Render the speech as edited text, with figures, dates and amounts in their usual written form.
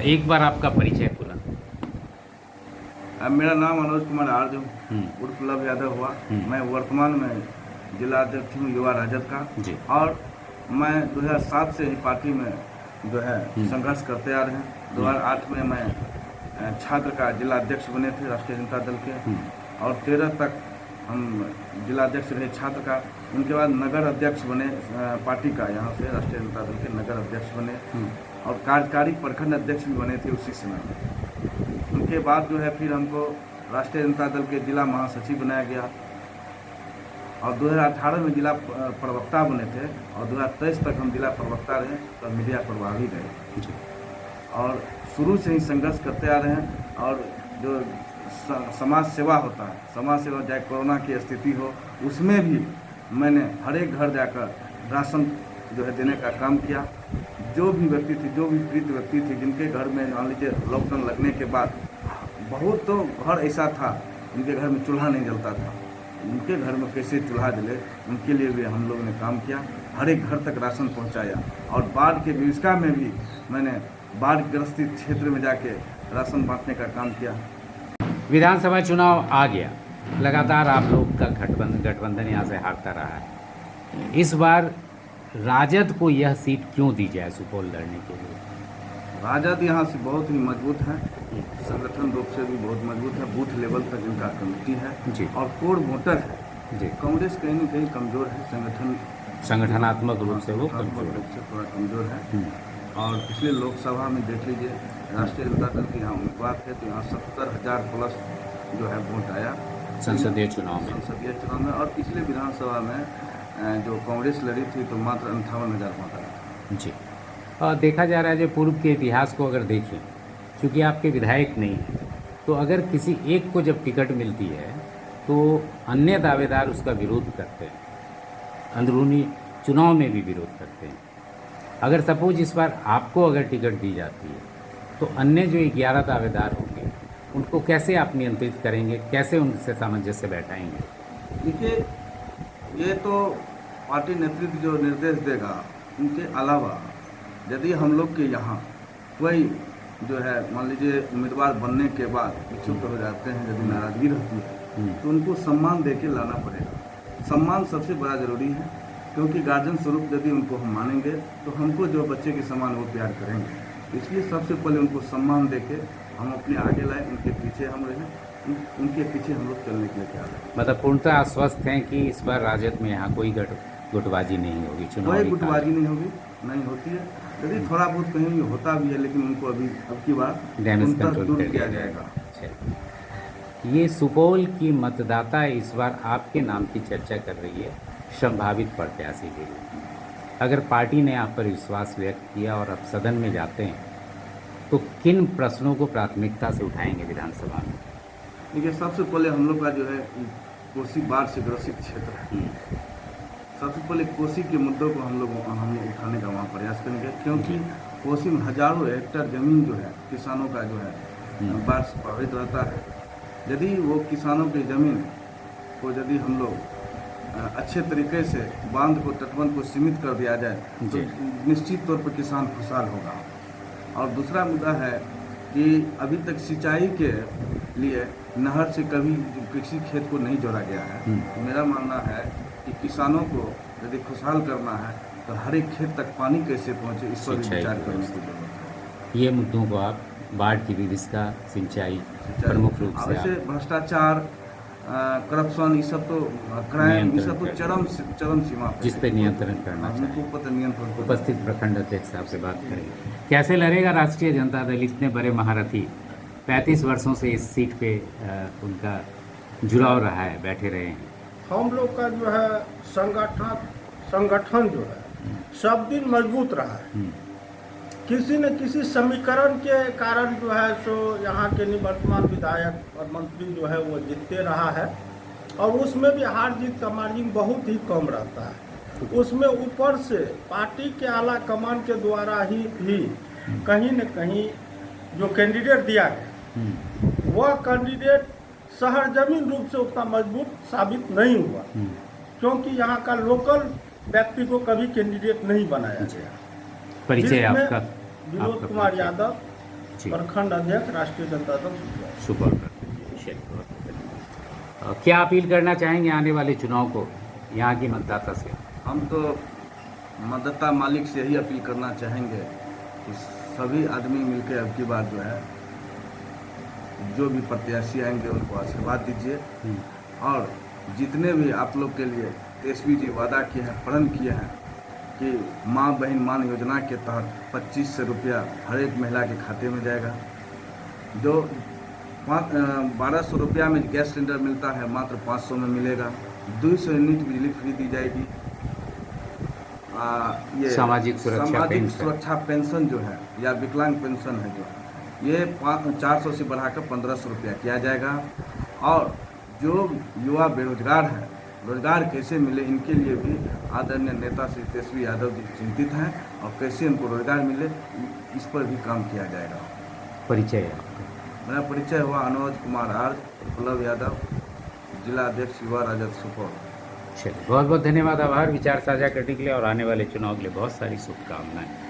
एक बार आपका परिचय पूरा। मेरा नाम मनोज कुमार आर्य उर्फ लव यादव हुआ। मैं वर्तमान में जिला अध्यक्ष हूँ युवा राजद का जी। और मैं 2007 से ही पार्टी में जो है संघर्ष करते आ रहे हैं। 2008 में मैं छात्र का जिला अध्यक्ष बने थे राष्ट्रीय जनता दल के और 13 तक हम जिला अध्यक्ष रहे छात्र का। उनके बाद नगर अध्यक्ष बने पार्टी का, यहाँ से राष्ट्रीय जनता दल के नगर अध्यक्ष बने और कार्यकारी प्रखंड अध्यक्ष भी बने थे उसी समय में। उनके बाद जो है फिर हमको राष्ट्रीय जनता दल के जिला महासचिव बनाया गया और 2018 में जिला प्रवक्ता बने थे और 2023 तक हम जिला प्रवक्ता रहे और मीडिया प्रभारी रहे और शुरू से ही संघर्ष करते आ रहे हैं। और जो समाज सेवा होता है, समाज सेवा चाहे कोरोना की स्थिति हो, उसमें भी मैंने हर एक घर जाकर राशन जो है देने का काम किया। जो भी व्यक्ति थे, जो भी पीड़ित व्यक्ति थे, जिनके घर में मान लीजिए लॉकडाउन लगने के बाद बहुत तो घर ऐसा था जिनके घर में चूल्हा नहीं जलता था, उनके घर में कैसे चूल्हा जले, उनके लिए भी हम लोगों ने काम किया। हर एक घर तक राशन पहुंचाया और बाढ़ के विभीषिका में भी मैंने बाढ़ ग्रसित क्षेत्र में जाके राशन बांटने का काम किया। विधानसभा चुनाव आ गया, लगातार आप लोग का गठबंधन यहाँ से हारता रहा है। इस बार राजद को यह सीट क्यों दी जाए सुपौल लड़ने के लिए? राजद यहाँ से बहुत ही मजबूत है, संगठन रूप से भी बहुत मजबूत है, बूथ लेवल तक इनका कमेटी है जी। और कोर वोटर है जी। कांग्रेस कहीं न कहीं कमजोर है, संगठनात्मक रूप से वो थोड़ा कमजोर है। और पिछले लोकसभा में देख लीजिए राष्ट्रीय जनता दल के यहाँ उम्मीदवार थे तो यहाँ 70,000 प्लस जो है वोट आया संसदीय चुनाव में। और पिछले विधानसभा में जो कांग्रेस लड़ी थी तो मात्र 58,000 वोट आया जी। और देखा जा रहा है जो पूर्व के इतिहास को अगर देखें, क्योंकि आपके विधायक नहीं हैं, तो अगर किसी एक को जब टिकट मिलती है तो अन्य दावेदार उसका विरोध करते हैं, अंदरूनी चुनाव में भी विरोध करते हैं। अगर सपोज इस बार आपको अगर टिकट दी जाती है तो अन्य जो 11 दावेदार होंगे उनको कैसे आप नियंत्रित करेंगे, कैसे उनसे सामंजस्य बैठाएंगे? देखिए, ये तो पार्टी नेतृत्व जो निर्देश देगा, उनके अलावा यदि हम लोग के यहाँ कोई जो है मान लीजिए उम्मीदवार बनने के बाद इच्छुक हो जाते हैं, यदि नाराजगी रहती है तो उनको सम्मान दे के लाना पड़ेगा। सम्मान सबसे बड़ा जरूरी है, क्योंकि गार्जियन स्वरूप यदि उनको हम मानेंगे तो हमको जो बच्चे के समान वो प्यार करेंगे। इसलिए सबसे पहले उनको सम्मान दे के हम अपने आगे लाएं, उनके पीछे हम रहें, उनके पीछे हम लोग चलने के लिए तैयार हैं। मतलब पूर्णतः आश्वस्त हैं कि इस बार राजद में यहाँ कोई गुटबाजी नहीं होगी, कोई गुटबाजी नहीं होगी, नहीं होती है। यदि थोड़ा बहुत कहीं होता भी है लेकिन उनको अभी अब की बार डैमेज कंट्रोल दूर किया जाएगा। ये सुपौल की मतदाता इस बार आपके नाम की चर्चा कर रही है संभावित प्रत्याशी के लिए। अगर पार्टी ने आप पर विश्वास व्यक्त किया और आप सदन में जाते हैं तो किन प्रश्नों को प्राथमिकता से उठाएंगे विधानसभा में? देखिए, सबसे पहले हम लोग का जो है कोसी बाढ़ से ग्रसित क्षेत्र है। सबसे पहले कोसी के मुद्दों को हम लोग उठाने का वहाँ प्रयास करेंगे, क्योंकि कोसी में हजारों हेक्टेयर जमीन जो है किसानों का जो है बाढ़ से प्रभावित रहता है। यदि वो किसानों की ज़मीन को यदि हम लोग अच्छे तरीके से बांध को, तटबंध को सीमित कर दिया जाए तो निश्चित तौर पर किसान खुशहाल होगा। और दूसरा मुद्दा है कि अभी तक सिंचाई के लिए नहर से कभी किसी खेत को नहीं जोड़ा गया है। तो मेरा मानना है कि किसानों को यदि खुशहाल करना है तो हर एक खेत तक पानी कैसे पहुँचे, इस पर विचार करने की जरूरत है। ये मुद्दों को आप बाढ़ की विभीषिका, सिंचाई प्रमुख रूप से भ्रष्टाचार, करप्शन, ये सब तो क्राइम, ये सब तो चरम सीमा पर, जिस पे नियंत्रण करना चाहिए। उपस्थित प्रखंड अध्यक्ष साहब से बात करेंगे। कैसे लड़ेगा राष्ट्रीय जनता दल? इतने बड़े महारथी 35 वर्षों से इस सीट पे उनका जुड़ाव रहा है, बैठे रहे हैं। हम लोग का जो है संगठन जो है सब दिन मजबूत रहा है। किसी न किसी समीकरण के कारण जो है सो यहाँ के निवर्तमान विधायक और मंत्री जो है वो जीतते रहा है और उसमें भी हार जीत का मार्जिन बहुत ही कम रहता है। उसमें ऊपर से पार्टी के आला कमान के द्वारा ही भी कहीं न कहीं जो कैंडिडेट दिया गया वह कैंडिडेट शहर जमीन रूप से उतना मजबूत साबित नहीं हुआ, क्योंकि यहाँ का लोकल व्यक्ति को कभी कैंडिडेट नहीं बनाया गया। परिचय आपका? विनोद कुमार यादव जी। प्रखंड अध्यक्ष राष्ट्रीय जनता दल सुपौल। सुपौल प्रखंड। चलिए, बहुत धन्यवाद। क्या अपील करना चाहेंगे आने वाले चुनाव को यहाँ की मतदाता से? हम तो मतदाता मालिक से ही अपील करना चाहेंगे कि सभी आदमी मिलकर अब की बार जो है जो भी प्रत्याशी आएंगे उनको आशीर्वाद दीजिए। और जितने भी आप लोग के लिए तेजस्वी जी वादा किए हैं, प्रण किए हैं कि माँ बहन मान योजना के तहत 2500 रुपया हर एक महिला के खाते में जाएगा। जो 1200 रुपया में गैस सिलेंडर मिलता है मात्र 500 में मिलेगा। 200 यूनिट बिजली फ्री दी जाएगी। ये सामाजिक सुरक्षा पेंशन जो है या विकलांग पेंशन है जो ये 400 से बढ़ाकर 1500 रुपया किया जाएगा। और जो युवा बेरोजगार हैं, रोजगार कैसे मिले इनके लिए भी आदरणीय नेता श्री तेजस्वी यादव जी चिंतित हैं और कैसे उनको रोजगार मिले इस पर भी काम किया जाएगा। परिचय आपका? मेरा परिचय हुआ अनुज कुमार आर्य, विप्लव यादव, जिला अध्यक्ष युवा राजद सुपौल। चलिए, बहुत बहुत धन्यवाद, आभार विचार साझा करने के लिए और आने वाले चुनाव के लिए बहुत सारी शुभकामनाएं।